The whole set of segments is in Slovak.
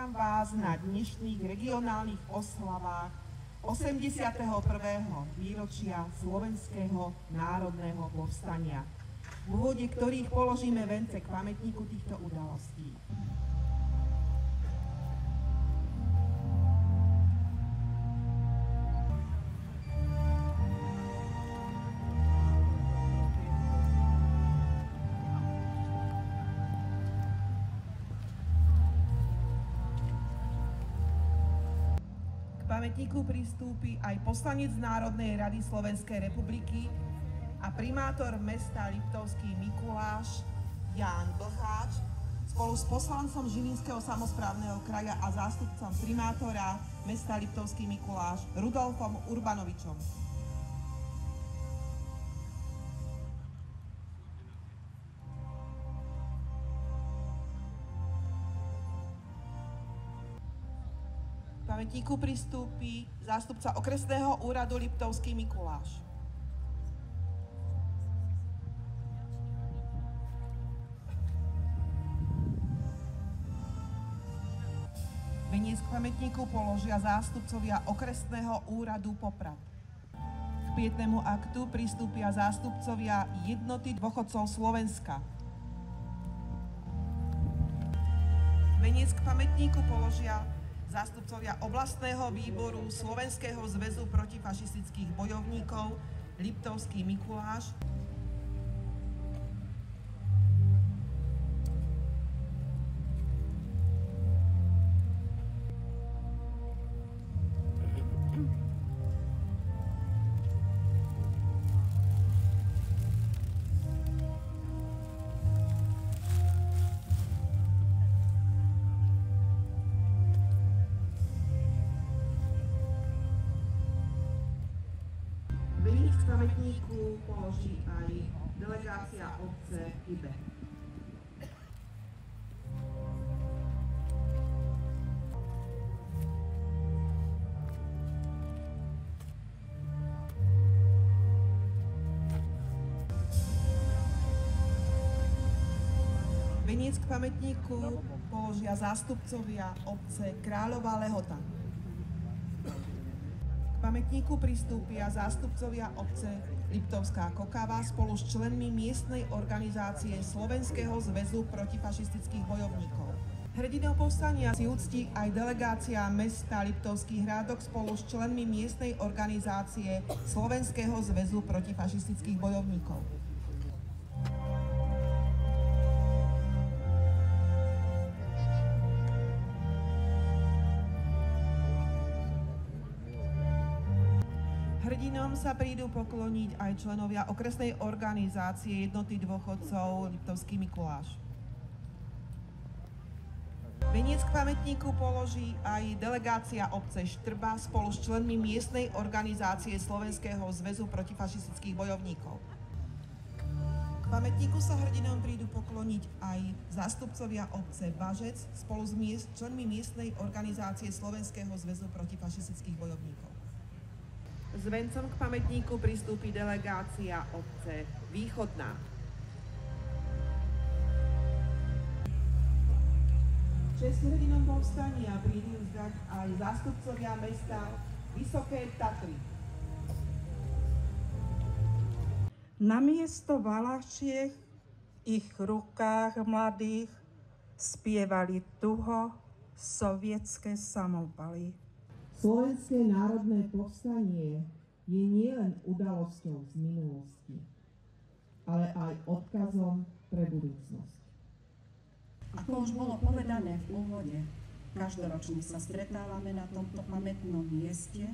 Vítam vás na dnešných regionálnych oslavách 81. výročia Slovenského národného povstania, v úvode ktorých položíme vence k pamätníku týchto udalostí. K pamätníku pristúpi aj poslanec Národnej rady Slovenskej republiky a primátor mesta Liptovský Mikuláš Ján Blháč spolu s poslancom Žilinského samosprávneho kraja a zástupcom primátora mesta Liptovský Mikuláš Rudolfom Urbanovičom. K pamätníku pristúpi zástupca okresného úradu Liptovský Mikuláš. Veniec k pamätníku položia zástupcovia okresného úradu Poprad. K pietnému aktu pristúpia zástupcovia Jednoty dôchodcov Slovenska. Veniec k pamätníku položia zástupcovia oblastného výboru Slovenského zväzu protifašistických bojovníkov Liptovský Mikuláš. Veniec k pamätníku položí aj delegácia obce Ibe. Veniec k pamätníku položia zástupcovia obce Kráľová Lehota. K pamätníku pristúpia zástupcovia obce Liptovská Kokava spolu s členmi miestnej organizácie Slovenského zväzu protifašistických bojovníkov. Hrdinou povstania si uctí aj delegácia mesta Liptovský Hrádok spolu s členmi miestnej organizácie Slovenského zväzu protifašistických bojovníkov. Hrdinom sa prídu pokloniť aj členovia okresnej organizácie Jednoty dôchodcov Liptovský Mikuláš. Veniec k pamätníku položí aj delegácia obce Štrba spolu s členmi miestnej organizácie Slovenského zväzu protifašistických bojovníkov. K pamätníku sa hrdinom prídu pokloniť aj zástupcovia obce Bažec spolu s členmi miestnej organizácie Slovenského zväzu protifašistických bojovníkov. S vencom k pamätníku pristúpi delegácia obce Východná. Česť hrdinom povstania prídu vzdať aj zástupcovia mesta Vysoké Tatry. Namiesto valačiek v ich rukách mladých spievali tuho sovietské samopaly. Slovenské národné povstanie je nielen udalosťou z minulosti, ale aj odkazom pre budúcnosť. Ako už bolo povedané v úvode, každoročne sa stretávame na tomto pamätnom mieste,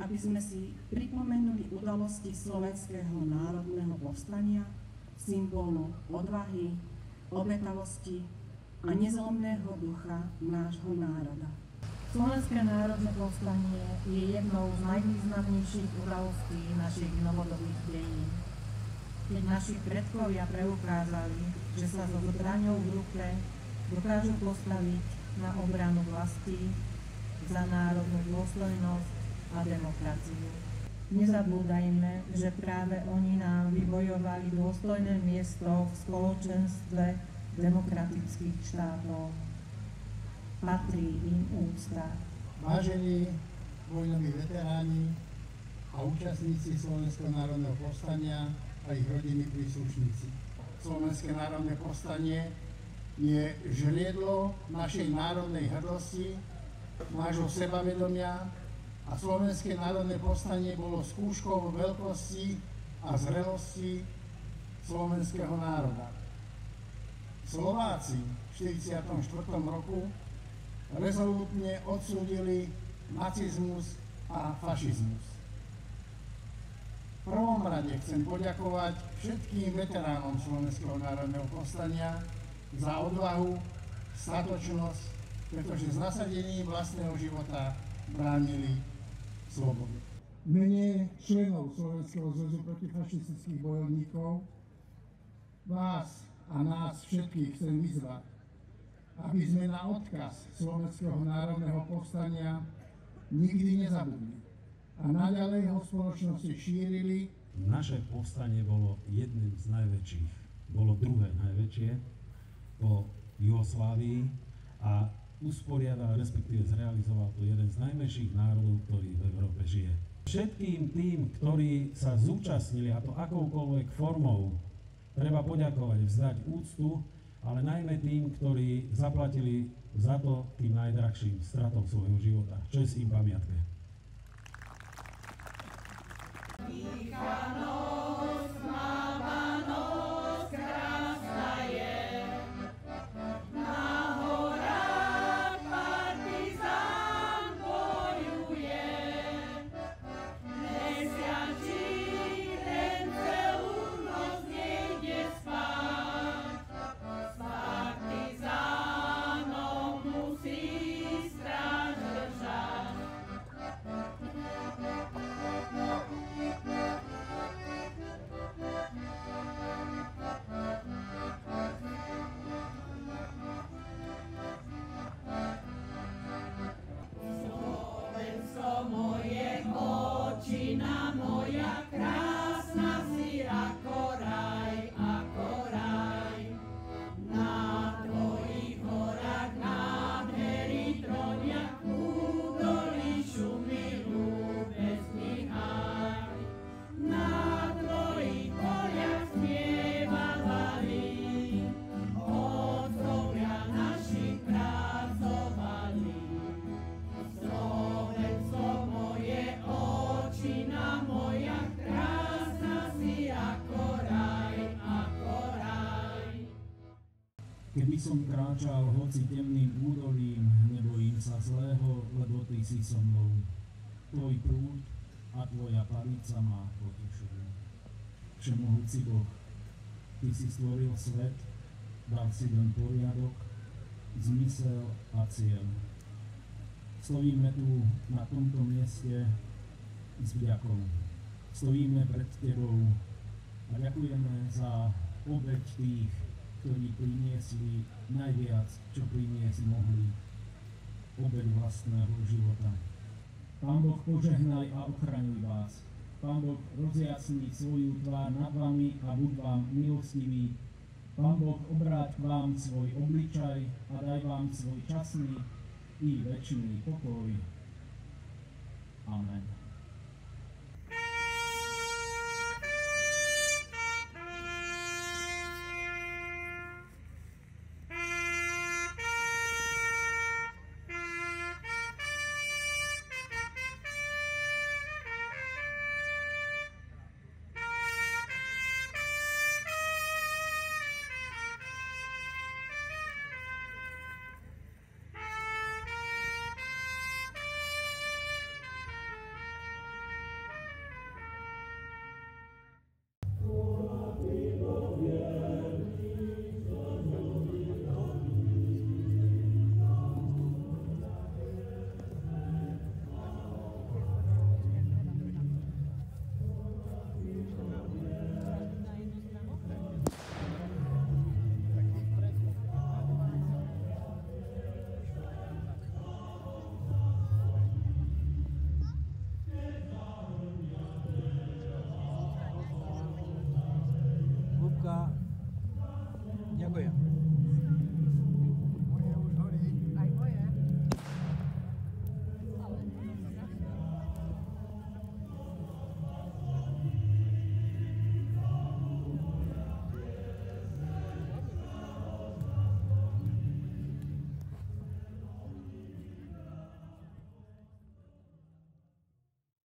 aby sme si pripomenuli udalosti Slovenského národného povstania, symbolu odvahy, obetavosti a nezlomného ducha nášho národa. Slovenské národné povstanie je jednou z najvýznamnejších udalostí našich novodobých dejín. Keď naši predkovia preukázali, že sa so zbraňou v ruke dokážu postaviť na obranu vlasti, za národnú dôstojnosť a demokraciu. Nezabúdajme, že práve oni nám vybojovali dôstojné miesto v spoločenstve demokratických štátov. patrí im úcta. Vážení vojnoví veteráni a účastníci Slovenského národného povstania a ich rodinní príslušníci. Slovenské národné povstanie je žliedlo našej národnej hrdosti, nášho sebavedomia a Slovenské národné povstanie bolo skúškou veľkosti a zrelosti slovenského národa. Slováci v 44. roku rezolútne odsúdili nacizmus a fašizmus. V prvom rade chcem poďakovať všetkým veteránom Slovenského národného povstania za odvahu, statočnosť, pretože s nasadením vlastného života bránili slobodu. V mene členov Slovenského zväzu protifašistických bojovníkov vás a nás všetkých chcem vyzvať, aby sme na odkaz Slovenského národného povstania nikdy nezabudli a naďalej ho v spoločnosti šírili. Naše povstanie bolo jedným z najväčších, bolo druhé najväčšie po Juhoslávii a usporiadal, respektíve zrealizoval to jeden z najmenších národov, ktorý v Európe žije. Všetkým tým, ktorí sa zúčastnili, a to akoukoľvek formou, treba poďakovať, vzdať úctu, ale najmä tým, ktorí zaplatili za to tým najdrahším stratou svojho života. Česť im pamiatke. Keby som kráčal hoci temným údolím, nebojím sa zlého, lebo ty si so mnou. Tvoj prúd a tvoja palica ma potešujú. Všemohúci Boh, ty si stvoril svet, dal si doň poriadok, zmysel a cieľ. Stojíme tu na tomto mieste s vďakou. Stojíme pred tebou a ďakujeme za obeť tých, ktorí priniesli najviac, čo priniesť mohli, obeť vlastného života. Pán Boh, požehnaj a ochraňuj vás. Pán Boh, rozjasni svoju tvár nad vami a buď vám milostivý. Pán Boh, obráť k vám svoj obličaj a daj vám svoj časný i večný pokoj. Amen.